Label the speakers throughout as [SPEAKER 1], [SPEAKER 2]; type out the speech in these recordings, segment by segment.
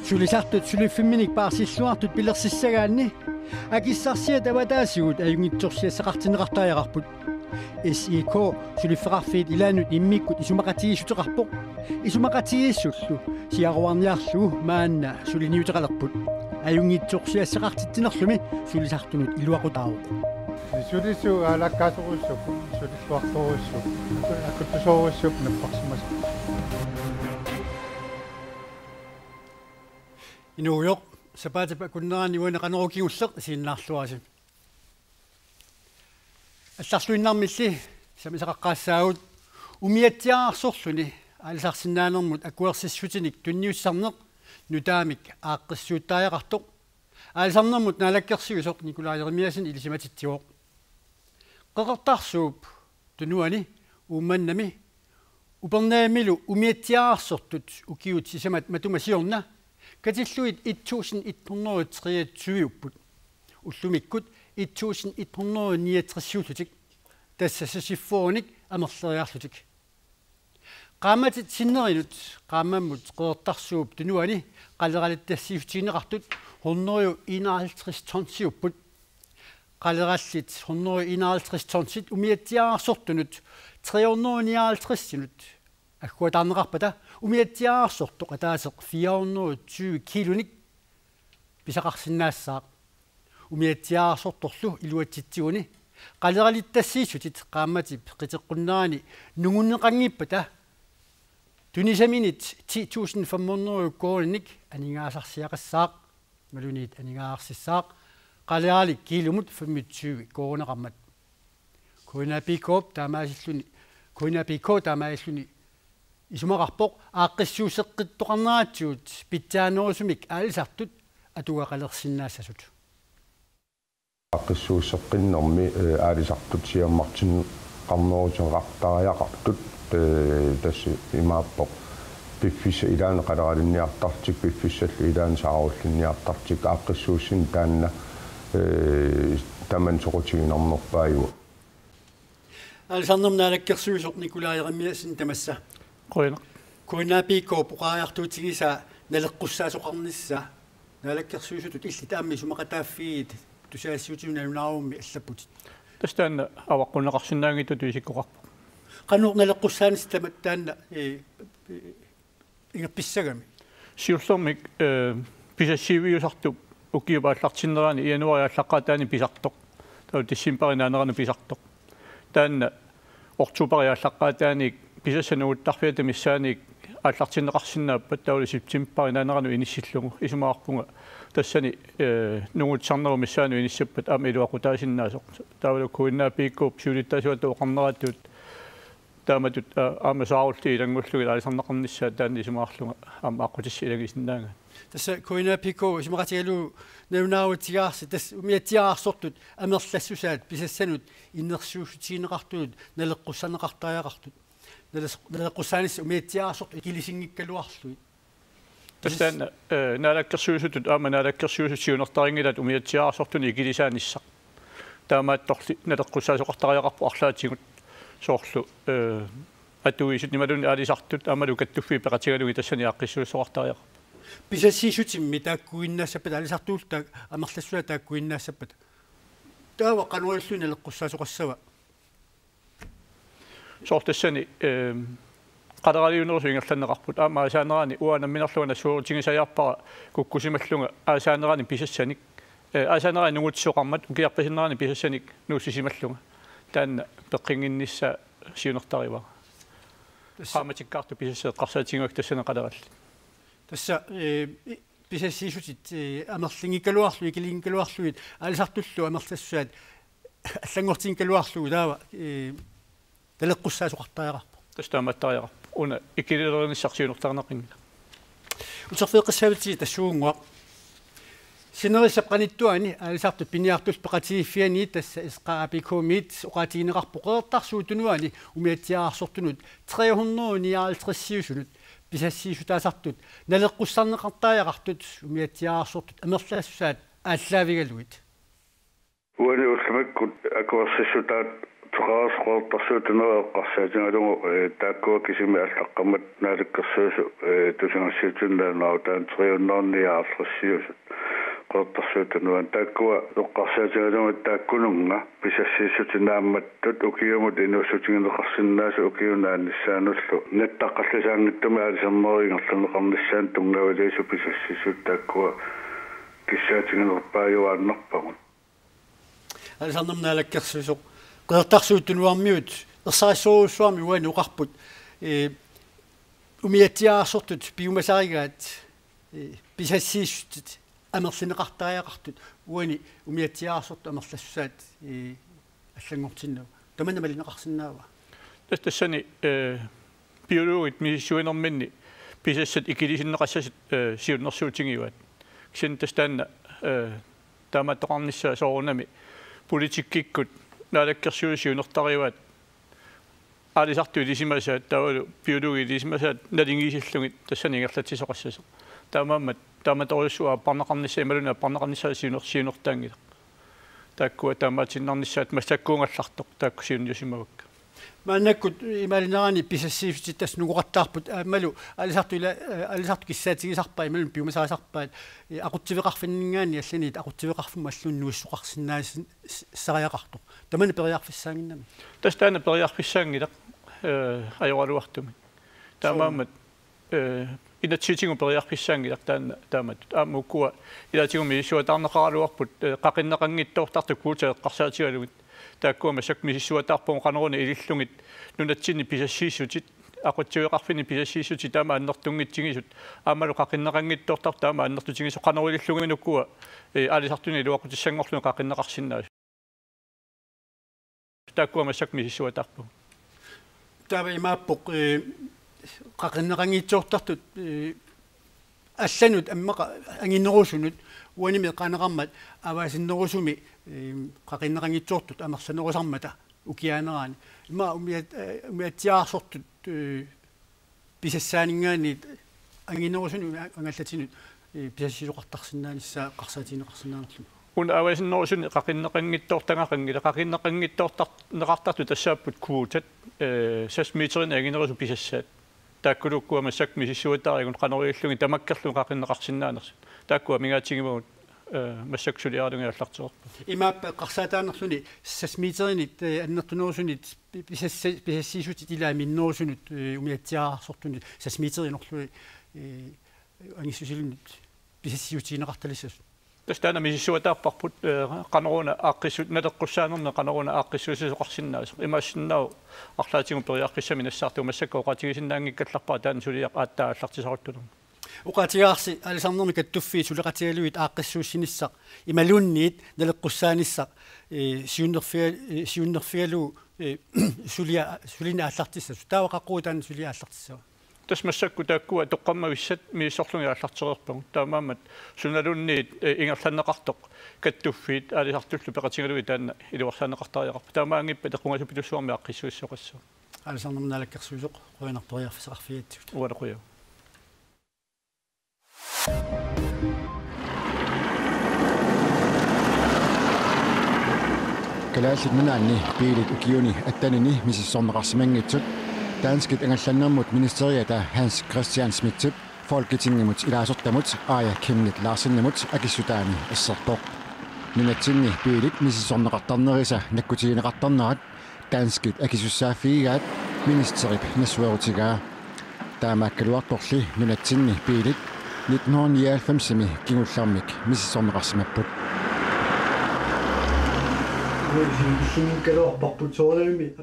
[SPEAKER 1] Sulisartut sulifimminik paarsilluartut pilersissagaanni akissarsia tavataasigut ajungitsorsiassaqartineqartaajararput SIK sulifferarfiit ilaanut immikkut isumaqatigissuteqarpoq isumaqatigissullu siaruarniarlugu maanna suliniuteqalerput ajungitsorsiassaqartittinerlumi sulisartunut iluaqutaaruq
[SPEAKER 2] sulisu alakkaasurussuk sulissuartorussuk akuttusorussuk napparsimas
[SPEAKER 1] inuuyoq sapaatapa kunnerani uana qanerukigulleq siinnaarluasim алларлуиннармилли самисақаққаассаагут умиатсиаарсорлуни аалисарсинааnermut акуерсиссутиник тунниуссарнеқ нутаамик ааққиссууттааяқартоқ аалисарнерmut наалаккерсигусоқ никулаажеримиасин илисиматитсиоқ қеқертарсууп тунуани уумманнами упернаамилу умиатсиаарсортут укиут сисамат матумасиорна катиллуит 1123 уллумиккут 1139 тассасиффооник амерлериарлутик qaammatit sinnerинут qaammammut qeertarsuup tunuani qaleraalittassiiftiinneqartut 151 tonsiupput qalerallit 151 tonsit umiatsiaarsortunut 359 аггуатаарнеқарпата умиатсиаарсортоқ атаасеқ 420 килоник писақарсинаассаа умиатсиаарсорторлу илуатситсигуни қалералиттассиисутит qaammatip qiteqqunnaani nungunneqangippata tunisamiinit 10500 koolinik aningaasarsiaqassaaq maluniit aningaarсissaaq qaleraalik kiilumut 25 kooneqarmat kuinapikoop taamaasilluni isumaqarpoq aaqqissuuseqqittoqarnaatiut pitsaanерусумик аалисартут атугақалерсиннаассасут
[SPEAKER 3] aaqqissuusseqqinnermi aalisartut siammartin qarnerutengaqtariaqartut tassi imaappoq piffissa ilaana qaleralinniartartik piffissallu ilaana saarullinniartartik aaqqissuussin taanna taman soqutiginernerpaayua
[SPEAKER 1] аалисарнернаалаккерсуусоқ никулаажеримиасин тамасса kuinapiko puqaartuutigisa naleqqussaasuqarnissa naalakkersuusutut illi taammi sumaqataaffiit tusaassiutiunalunaaruummi allapputit
[SPEAKER 4] тастанна аваққунеқарсинаангиту туисиккоқарпу
[SPEAKER 1] qanuq naleqqussaanис tamattaanna ingapissagami
[SPEAKER 4] сиуллэрмик писассивиусарту укиупааллартиннерани иануариаллаққатаани писартоқ тау тиссимпаринаанерану писартоқ таанна ортупариаллаққатааник писассанууттарфиата миссааник ааллартиннеқарсинааппат таули сиптимпаринаанерану иниссиллугу исумаақпунга тассани нугутсарнеру миссаану иниссаппат аама илуақутаасиннаасоқ таулу куиннаапииккууп сиулиттаасуату оқарнерааттуут тааматут аама саарулти илангуллуги алисарнеқарниссаа таанни исумаарлунга аама аққутисси илагисиннаага
[SPEAKER 1] тасса куинапико исумақатигалу навнааутигаарси тас умиатсиаарсортут амерлассусаат писассанут иннерсуусутиинеқартуут налеққуссанеқартааяқартут налеққуссаанисса умиатсиаарсорт икилисингиккалуарлуит
[SPEAKER 4] тастанна наалаккерсуусутут аама наалаккерсуусут сиунертарингилат умиатсиаарсортуни икилисааниссақ таамаатторли налеққуссаасоқартариақарпу арлаатигут соорлу атуисут нималуни аалисартут аамалу каттуффи пеқатигалуги тассани ааққиссуусоқартариақарпу
[SPEAKER 1] писассиисутимми тааккуиннаассаппат алисартуултаа амерлассуа тааккуиннаассаппат таава кануаллуни налеққуссаасоқассава
[SPEAKER 4] соортассани qaderaliunersu ingerlanneqarput aama asaaneraani uanamminerluana suurutigisajarpara kukkusimallunga asaaneraani pisassanik asaaneraani nungutsuqarmat ukiarpisinnerani pisassanik nuussisimallunga taanna peqqinginnissa siunertariva qaamatikkaartu pisasseeqqarsaatiginuak tassana qaderalli
[SPEAKER 1] тасса писассиисутит амерлингиккалуарлу икилингиккалуарлуит алисартуллу амерлассуаат аллангортингиккалуарлугу таава талеққуссаасоқартааяқарпу
[SPEAKER 4] тастааматтариақарпу уна икилилерниссарсиунертарнақингила
[SPEAKER 1] утерфеэққиссавити тассуунгуа синерисапқаниттуани алисартут пиниартус пеқатигиффиани тасса исқаапикумит оqaатигинеқарпу қеэртарсуутунуани умиатсиаарсортунут 359 писассиисутаасартут налеққуссарнеқартааяқартут умиатсиаарсортут амерлаассусаат ааллаавигалуит
[SPEAKER 5] уани уллумаккут акуерсиссутаат تخاص قرطسوتنا قصاتنا لو تاكو كيسمي ألتقمت نادك السوسو تسنسيتنا ناوتان تغيرناني عصرسيوس قرطسوتنا تاكو قصاتنا لو تاكلنا بسسيسوتنا متت وكيوم دينو سوتين الناس وكيونا نسانوسو نتقص لسان التمال سماري نصن قم نسان تمنا وليسو بسسيسو تاكو كيساتنا ربايو عن نقبون
[SPEAKER 1] هذا صنمنا لك كسوسو قرطسوت نواميوت الصايسو سوامي وين وقحبوت وميتيا صوتت بيومساريات بيسسيشت أمرسين قحطايا قحتت وين وميتيا صوت أمرسسات الشنغوتينو تمنى ملي نقحسناوا
[SPEAKER 4] تستسني بيولوجيت ميشوين مني بيسست إكيديش نقشت سير نصوتينيوات كشن تستنى تاما تقامنش صورنامي بوليتيكيكوت نالكرسيوسيو نختاريوات على ساعتو ديسماسات تاولو بيولوجي ديسماسات نادينغيسلونغ تسني غلطتي سقسس تاما تولسوا بانقامنش ملونا بانقامنش سينوختانغي تاكو تاما تشينانشات مساكونغاللартоq تاكسيون
[SPEAKER 1] ما نكود إيمالناني بيسسيف تتس نقطعبت ملو على ساعتو كيساتي سقباي ملو بيومسا سقباي أقطبقه في النيان يسنيد أقطبقه في مسلون نوسقه الناس سرايقه تمن برياق في السانين
[SPEAKER 4] تستانى برياق في السانين أيوة وقتهم تمام إذا تشيتين برياق في السانين تمام أموكوا إذا تيجوا ميشوا تانا قالوا وقت قاقنا قنيت تختكوت قصاتي تاكو مسك ميشوا تاقبون قانون إليشلونت نونتشيني بيشيشوتي أقطبقه بيشيشوتي تمام نقطوني تيجي أما لو قاقنا قنيت تمام نقطوني قانون إليشلونت نكوا على ساعتوني لو وقت الشنغوخلون قاقنا قصينا تاكو مسك ميشوا تاقبون
[SPEAKER 1] تابع ما بق قاقنا قنيت تورتت السند أما أني نروسند وين من قانا غمد أباس نروسومي قاقنا قنيت تورتت أما سنروسامتا وكيانان ما أميتيا صوت بيسسانيني أني نروسون أنغلتين بيسسيرو قطقسنان السا قصاتين قصنان
[SPEAKER 4] kun awaisin nousun qaqinneqanngittortaq neqartartu tassaaput kuutat 6 meterin aginerisu pisassaat taakkulukkua massakmi sissuataarigun qanoriillungi tamakkerlun qaqinneqarsinnaanersu taakkua mingaatigimagut массаксулиаалунгааллартеқарпу
[SPEAKER 1] имааппа қарсаатаанерлуни 6 метеринит аннертунерусунит писассиисути тилааминнерусунут умиатсиаарсортуни 6 метеринерлуи ангиссусилунит писассиутиинеқарталиссас
[SPEAKER 4] тастана мисиссуатаарпарпут қанеруна ааққиссут налеққуссаанерна қанеруна ааққиссуусисоқарсиннаасо имаассиннаау арлаатигун периаққиссами нассаарту массаккоқатигисиннаангиккалларпаа таан сулиақ ааттааллартисақартулер
[SPEAKER 1] uqatiaarsi alisarnermi kattuffi suleqatialuit aaqqissuussinisaq imalunniit naleqqussaanissaq siunnerfialu sulina allartissas taawaqaqquutaan sulia allartissava
[SPEAKER 4] tasmassakku taakkua toqqammavissat miissorlungi allartererpung taamaammat sunalunniit ingerlanneqartoq kattuffiit alisartullu peqatigaluit taanna iluarsaanneqartariaqarpa taamaangippa tequngasuppitussuarmi aqqissuissoqassua
[SPEAKER 1] alisarnermi nalakkersuusoq qoinartoriarfisaqarfiatsut
[SPEAKER 4] ualaquya
[SPEAKER 6] كلاسيك من عني بيلك وكيوني التاني ميسيسون راسمنجتسوت دانسكت انغلانموت مينسترياتا هانس كريستيان سميتسوت فولكيتينغموت الى سوتاموت آيا كيمنت لارسنموت اكيسوتاني السرطوق نيناتسيني بيلك ميسيسون قطرنريسا نكوتين قطرنرات دانسكت اكيسوسافيغات مينستريب نسويروتيغا таамааккалуарторли нунатсинни пиилит 1995 кигуллаармик миссисорнеқарсимаппут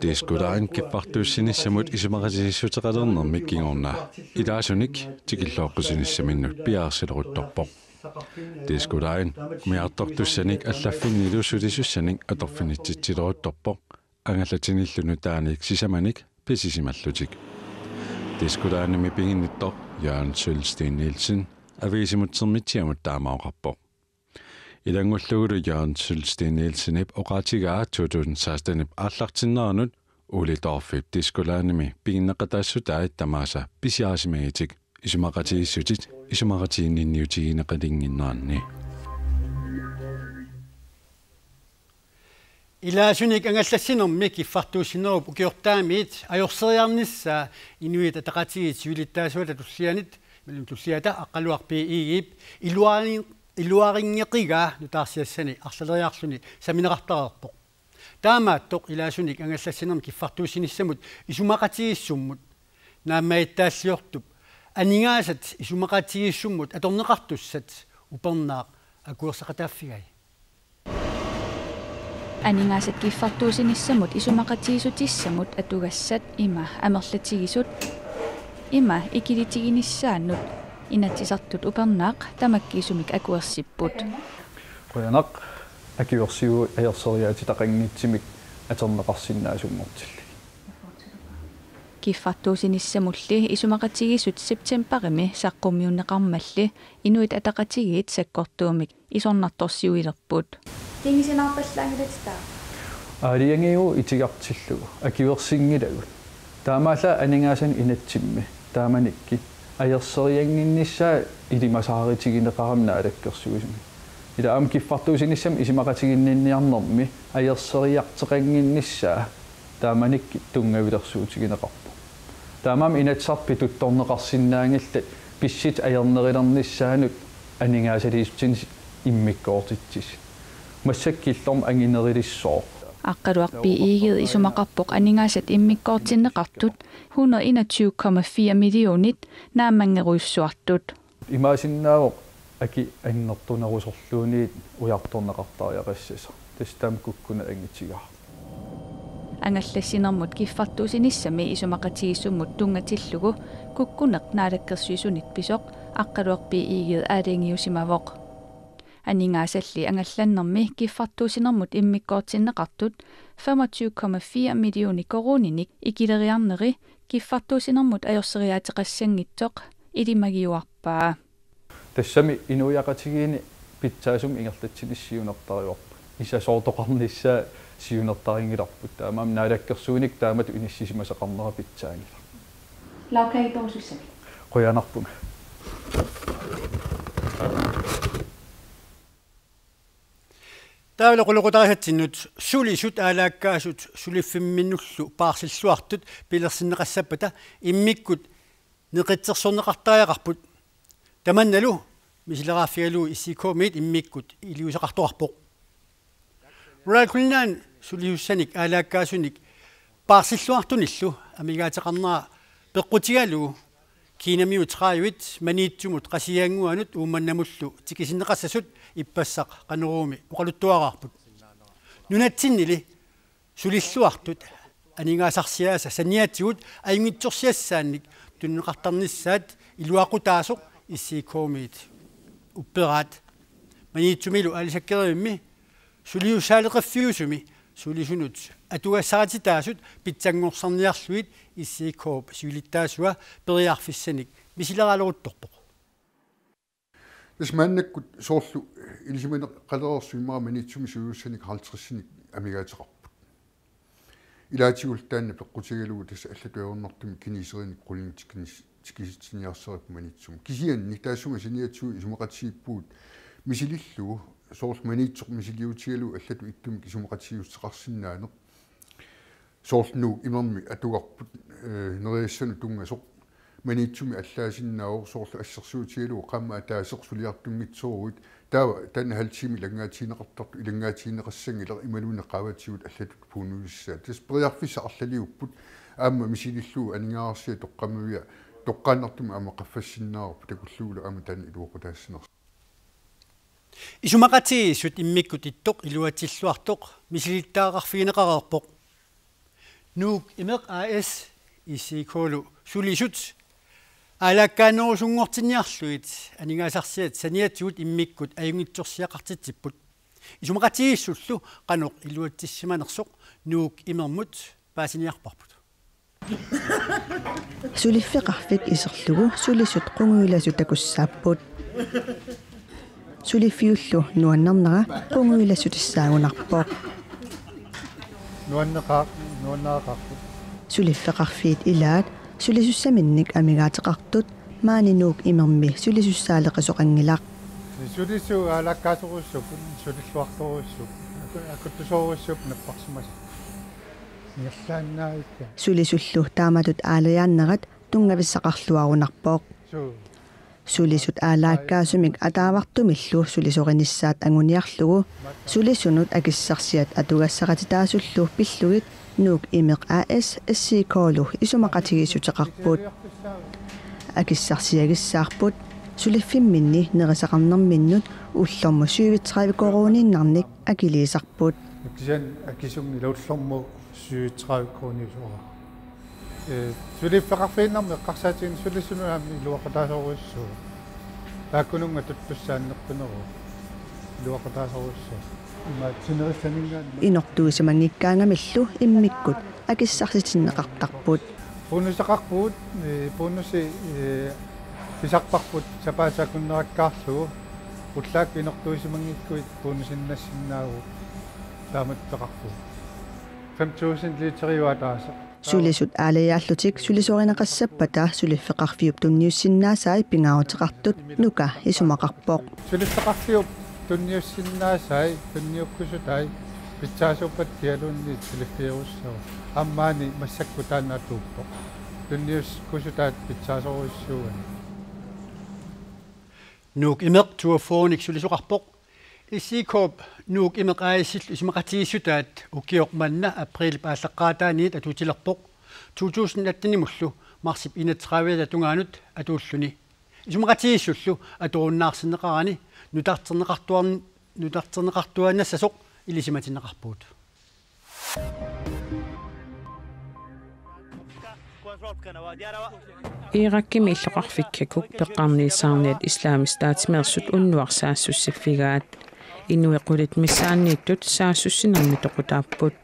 [SPEAKER 7] Diskuterin kippartuussinissamut isumaratissutеqalernermik kingorna ilaasunik tikillooqqusinissaminnut piaarsileruttorpoq Diskuterin miartortussanik allaffinnilusulisussanik atorfinitsitsiloruttorpoq angallatinillunu taanik sisamanik pisisimallutik Diskuterin pinginnittor Jørgen Sølsteen Nielsen avisimutsermitsiamut taamaoqarpoq Ilangullugu Jørgen Sølsteen Nielsenip oqaatigaa 2016 aallartinneranut ulitorfip Diskuterin pinginneqataassutait tamaasa pisiaasimagitik isumaqatiissutit isumaqatiinninniutigineqalinginnaanni
[SPEAKER 1] Ila sunik angallassinermi kiffartuussinerup ukiortaamiit ajorseriarnissa inuit ataqatiit siulittaasuala tussianit malum tussiata aqqaluarpi iigip iluaringeqiga nutaarsiassani arsaleriarsuni saminerartarerpoq taamaattoq ila sunik angallassinermi kiffartuussinissamut isumaqatigissummut naamaittaassiortup aningaasat isumaqatigissummut atorneqartussat upernaaq akuersaqataafigai
[SPEAKER 8] Aningaasat kiffartuusinissamut isumaqatiisutissamut atugassat ima amerlatigisut ima ikilitiginissaannut inatsisartut upernaaq tamakkiisumik akuersipput
[SPEAKER 9] qoyanaq akiorsiu ajerseriaati taqangnitsimik aterneqarsinnaasummortilli
[SPEAKER 8] kiffartuusinissamulli isumaqatigisut septemberimi saqqummiunneqarmalli inuit ataqatigiit sakkortuumik isornartorsiuilerput
[SPEAKER 10] tingisinarpallaangilatitaa
[SPEAKER 9] aaliangiu itigartillugu akiversingilagut taamaalla aningaasani inatsimmi taamanikki ajerserianginnissaa ilimasaaritigineqaramna alakkersuusimi ila am kiffartuusinissam isimaqatiginniarnermi ajerseriarteqanginnissaa taamanikki tungavilersuutigineqarpu taamam inatsarpi tuttorneqarsinnaangillat pissit ajernerilernissaanut aningaasaliisutsin immikkoortitsis massakkillorm anginerilissoo
[SPEAKER 8] Aqqaluarpi iigid isumaqarpoq aningaasat immikkoortinneqartut 121,4 millionit naammangeruissuartut
[SPEAKER 9] imaasinnaavoq aki annertunerusorluuniit ujartorneqartariaqassasa tastam kukkuna angitigaa
[SPEAKER 8] angallassinermut kiffartuusinissami isumaqatigissummut tungatillugu kukkuneq naalakkersuisunit pisoq aqqaluarpi iigid aalingiusimavoq Aningaassalli angallannermi kiffartuusinermut immikkoortinneqartut 25,4 millioni koruninik ikileriarneri kiffartuusinermut ajorseriaateqassangitsoq ilimagiuarpaa
[SPEAKER 9] tassami inuyaqatigiini pitsaasum ingerlatsinissiunertariuarpa isasoortoqarnissaa siunertaringilarput taamam naalakkersuunik taamat inissisimasaqarnera pitsaangila
[SPEAKER 10] laukaitorsussami
[SPEAKER 9] qoyanarpunga
[SPEAKER 1] Taavela quluqutarisatsinnut sulisut aalaakkaasut suliffimminnullu paarsilluartut pilersinneqassapata immikkut neqitsersorneqartariaqarput tamannalu misileraaffigalu issikoomit immikkut iliusaqartuarpoq raakulnaan suliussanik aalaakkaasunik paarsilluartunillu amigaateqarnera peqqutigalu kiinamiut qaayuit maniitsumut qasiaanguanut uumannamullu tikisinneqassasut ippassaq qaneruumi uqaluttuaqarput nunatsinnili sulilluartut aningaasarsiaasa saniaatigut ayungitsorsiassaannik tunneqartarnissaat iluaqutaasoq issiikoomiit upperaat maniitsumilu alisakkerimmi suliusaaleqaffiusumi sulisunut atugassaaratitaasut pitsanngorsorniarluit issiikoop suilittaasua periarfissanik misileraaleruttorpoq
[SPEAKER 2] Ismannakkut soorlu ilisimineq qalerersuimara manitsumi suyuussanik 50-sinik amigaateqarput. Ilaatигулtaanna peqqutigalugu tassa allatuajornertumi kiniserinik qulingitikkinis tikisitsiniarserip manitsumi. Kisianni taassunga siniatsuu isumeqatiippuut misilillugu soorl manitsoq misiliutigalu allatu ittumi isumeqatiusseqarsinnaaneq. Soorlnuug imermi atugarput neriassanu tungasoq manitsumi allaasinnaawor soorlu assersuutigalu qamma taaseqsuliartunngitsoruit taawa tanna haltimi langaatiineqartartu ilangaatiineqassangila imaluune qaavatigut allatut puunuissaa tas periarfissa arlaliupput aamma misililluu aningaarsia toqqamavia toqqaannartuma aama qaffassinnaarpu takulluula aama tanna iluoqutaassinersa
[SPEAKER 1] isumaqatiisut immikkut ittoq iluatilluartoq misilittaaqarfigineqarerpoq nuuk imeq AS isikoolu sulisut алаккааnerusungortinniarluit aningaasarsiat saniatigut immikkut ajungitsorsiaqartitsipput isumaqatiissullu qanuq iluatsissimanersoq nuuk imermut paasiniarparput
[SPEAKER 11] suliffeqarfik iserlugu sulisut qunguilasutakussaapput suliffiullu nuannernera qunguilasutissaagunarpoq
[SPEAKER 2] nuanneqaaqarput
[SPEAKER 11] suliffeqarfiit ilaat sulisussaminik amigaateqartut maaninuk imermi sulisussaaleqasoqangilaq
[SPEAKER 2] sulisu alakkaasurussupun sulilluartorussuk акуттусооруссууп наппарсимас нерлааннаавикка
[SPEAKER 11] Суlisullу taamatut aalayaannerat tungavissaqarluarunarpooq. Sulisut aalaakkaasumik ataavartumillu sulisorinnissaat anguniarlugu sulisunut akissarsiat atugassaqatitaasullu pillugit nuuk imeq AS SC-koolu isumaqatigisutеқарпут акиссарсиагиссаарпут сулиффимминни нерисақарнэрминнут уллорму 37 корониннарник акилиисарпут
[SPEAKER 2] кисан акисугни лауллорму 37 коронисуара сулиффеқарфииннарми эққарсаатигин сулиссунуаами луақатаасоруссуу тааккунунга туттуссааннерпунеру луақатаасоруссуу
[SPEAKER 11] инортуисамангиккаангамиллу иммиккут акиссарситиннеқартарпут
[SPEAKER 2] бонусеқарпут бонуси писарпарпут сапаасакуннераккаарлугу уллаак инортуисамангиккуит бонусиннассиннаагу тааматтеқарпу 5000 литериуатааса
[SPEAKER 11] Sulisut aalayaallутик sulisorинеқассаппата сулиффеқарфиуп тунниуссиннаасаи пингаарутеқартут нука исумақарпоқ
[SPEAKER 2] сулиффеқарфиуп тунниуссиннаасаи тунниуккусутай питсаасуппат тиалуунни сулиффиуруссаа аммаани массаккутаанаатууппоқ тунниускусутаат питсаасоруссууани
[SPEAKER 1] нук имеқ туафооник сулисоқарпоқ исикоп нук имеқ аисил исмақатигиссутаат укиоқманна април пааллаққаатааниит атутилерпоқ 2018 муллу марсип 31 тунгаанут атууллуни исмақатигиссуллу атууннаарсинеқарани нутартернеқартуаннассасоқ илисиматинеқарпуут
[SPEAKER 12] Iirakkimi illoqarfikkakuk peqqarniissaarniat islaamistaatimeersut unnuarsaassуссиффигаат иннуеқулит миссааннииттут саассуссинерми тоқутааппут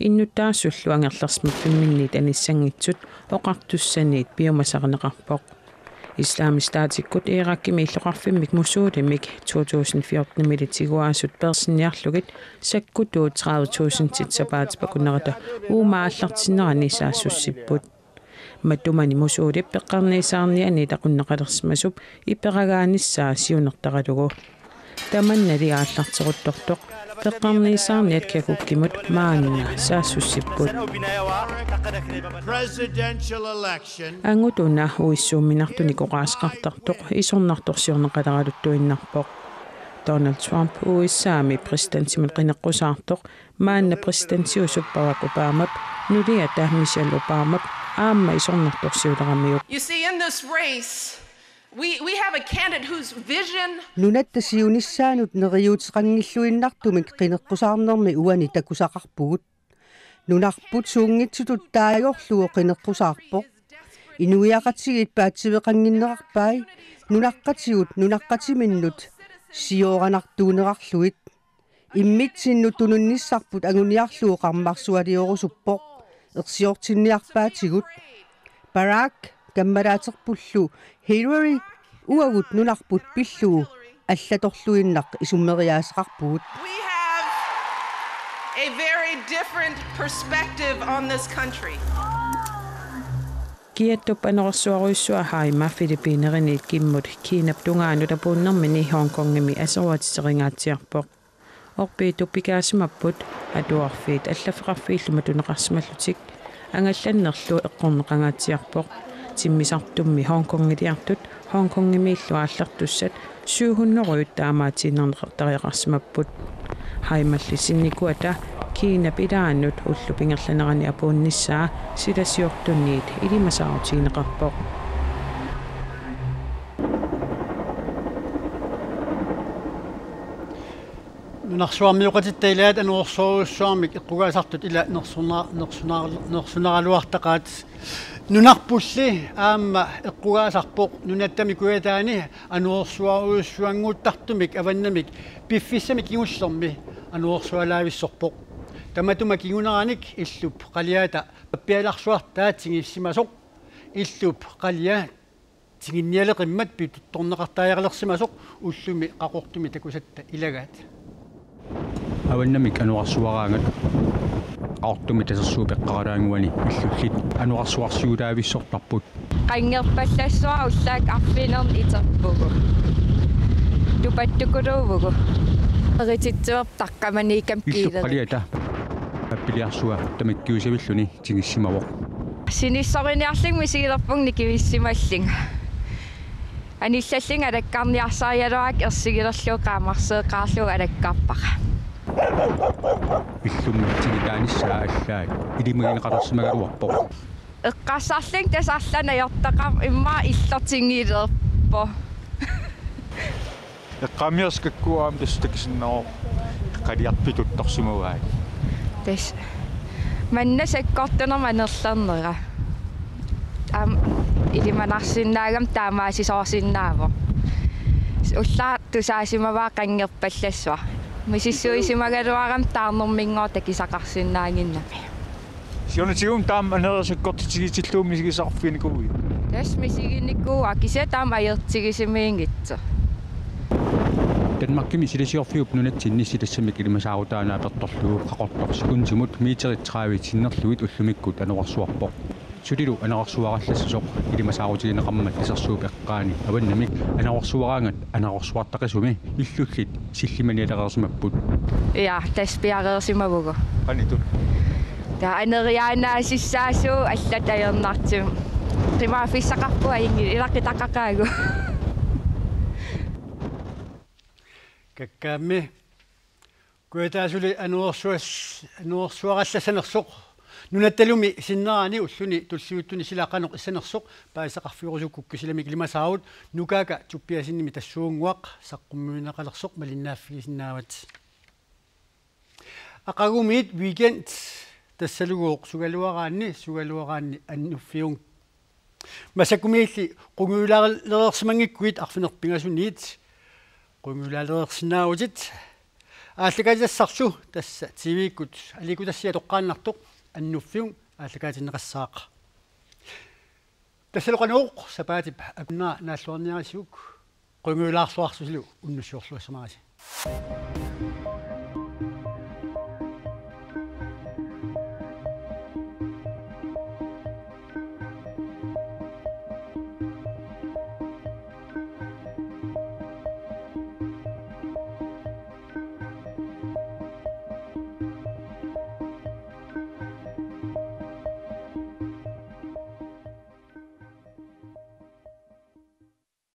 [SPEAKER 12] иннуттаассуллу ангерлерсмиппимминниит аниссангитсут оқартуссаниит биомасарнеқарпоқ исламистаатиккут иираккими иллоқарфиммик мусуулимик 2014 милитигуаасут персинниарлугит саккутуут 30000 титсапаатипа кунерата уумааллартиннерани саассуссиппут матумани мусуулип пеққарниисаарниани тақуннеқалерсимасуп иперагааниссаа сиунертаралугу таманнали ааллартеруттортоқ пеққарниисаарниат какуккимут маанна саассуссиппут ангутуна уиссуумминартуни коқаасқартартоқ исорнарторсиорнеқалералуттуиннарпоқ Donald Trump уиссаами президентимут қинеққусаартоқ маанна президентиусуп Barack Obamap нулиата Michelle Obamap аама исорнарторсиулерамиуп
[SPEAKER 13] You see in this race we have a candidate whose vision
[SPEAKER 14] нунаттасиунissaanут нериуутеқангиллуиннартумик қинеққусаарнерми уани такусақарпугут нунарпут суунгитсутут таайорлуо қинеққусаарпоқ инуиақатсигит паатсивеқангиннеқарпай нунаққатигут нунаққатиминнут сиоранартуунеқарлуит иммитсинну тунунниссарпут агуниарлуу қармарсуалиорусуппоқ ерсиортинниарпаатигут Barack каммалаатерпуллу Hillary уагут нунарпут пиллуу аллаторлуиннақ исуммериаасеқарпугут
[SPEAKER 13] a very different perspective on this country.
[SPEAKER 12] Kiettup anorsuaruissua haima Filippiineriniit kimmut Kiinap tungaanut apuunnermini Hongkongimi aseruatiteringaatiarpoq orpiitupikaasimmapput atuarfiit allafeqarfiilluma tuneqarsimallutik angallannerlu eqqorneqangaatiarpoq timmisartummi Hongkongiliartut Hongkongimiillu aallartussat 700 taamaatiinnerneqartariaqarsimapput haimallisinikuata Kiina pidaannut ullupingerlanerani apuunnissaa silasiortunniit ilimasaarutiineqarpoq
[SPEAKER 1] нунарсуармиоқатиттаилаат ануорсоруссуармик иққугаасартут ила нерсунааруартақаат нунарпулли аама эққугаасарпоқ нунаттами куятаани ануорсуаруссуангууттартумик аваннамик пиффиссамик кигуллерми ануорсуалаависсорпоқ таматума кигунераник иллуп қалиаата пиаларсуартаа тигиссимасоқ иллуп қалиа тигинниалеқиммат питутторнеқартааярлерсимасоқ уллуми қақортуми такусатта илагаат
[SPEAKER 15] аваннамик ануарсуараангат qaortumi tasersuup eqqaralaanguani illullit anuarsuarsiulaavissortarput
[SPEAKER 16] qangerpallassua ullaak arfinerni iterpugu tupattukuluuvugu Rititsuar taqqamaniikam kiiler.
[SPEAKER 15] Иллуппалиата аппилиарсуа тамаккиусавиллуни тигиссимавоқ.
[SPEAKER 16] Sinissoriниарлигми сигилерпугни кивиссималлинга. Аниллаллинга алаккарниарсаариалуак ерсигилерлуу qaamарсеэқаарлуга алаккарпаqa.
[SPEAKER 15] Иллумматсигитааниссаа аллаа илимагинеқалерсимагалуарпоқ.
[SPEAKER 16] Эққассаарлин тасаарлана ёртақар имма иллертингилерпо.
[SPEAKER 15] Эққамиерскаккуаам тастакисиннаа қалиарпитутторсимаваа.
[SPEAKER 16] Тэс маннасаккортунер манерлернера. Илиманарсиннаагам таамаасисоорсиннааво. Уллаа тусаасимаваа қангерпаллассуа. Мисиссуисимагалуарам таарнэрмингоо такисақарсиннаангиннами.
[SPEAKER 15] Сионатигум таам анерсаккортитигитиллуумни сигисарфиникуи.
[SPEAKER 16] Тэс мисигинникуа кисе таам аертигисимиингитсо.
[SPEAKER 15] Danmarkimi silasiorfiup nunatsinni silassamik ilimасаарутаанаа перторлуу qaqortorsikунсимут миитеритсаавитиннерлуит уллумиккут анерсуарпоқ сулилу анерсуараллассусоқ илимасаарутигинеқармат исерсууп эққаани аваннамик анерсуараангат анерсуартақисуми иллуллит силлиманиалеқерсимаппут
[SPEAKER 16] я таспиареерсимавугу
[SPEAKER 15] аниту
[SPEAKER 16] та анериаанаасиссаасуу аллатаернартим римаафиссақарпуа инги илаққитаққақаагу
[SPEAKER 1] Kakkaammi kuetaasuli anuorsuarallassanersoq nunattalumi sinnaani ulluni tussiuttuni silaqanoq issanersoq paisaqarfiurusukku kisilamik limasaavut nukaaka tuppiasinnimi tassuunguaq saqqummuineqalersoq malinnaaffigisinnaawat aqagumiit weekend tassaluguuq sugaluaraanni annuffiung masakumiilli qunguulaarlersimangikkuit arfinerpingasuniit qungulaaleersinnaawutit ааллакаатиссарсу тасса тивиккут аликутассиа тоққааннартоқ аннуффиун ааллакаатиннеқассаақа тассалоқанооқ сапаатип акуннаа нааллуарниарисук qungulaarsuarsusulu unnussiorluassamaasi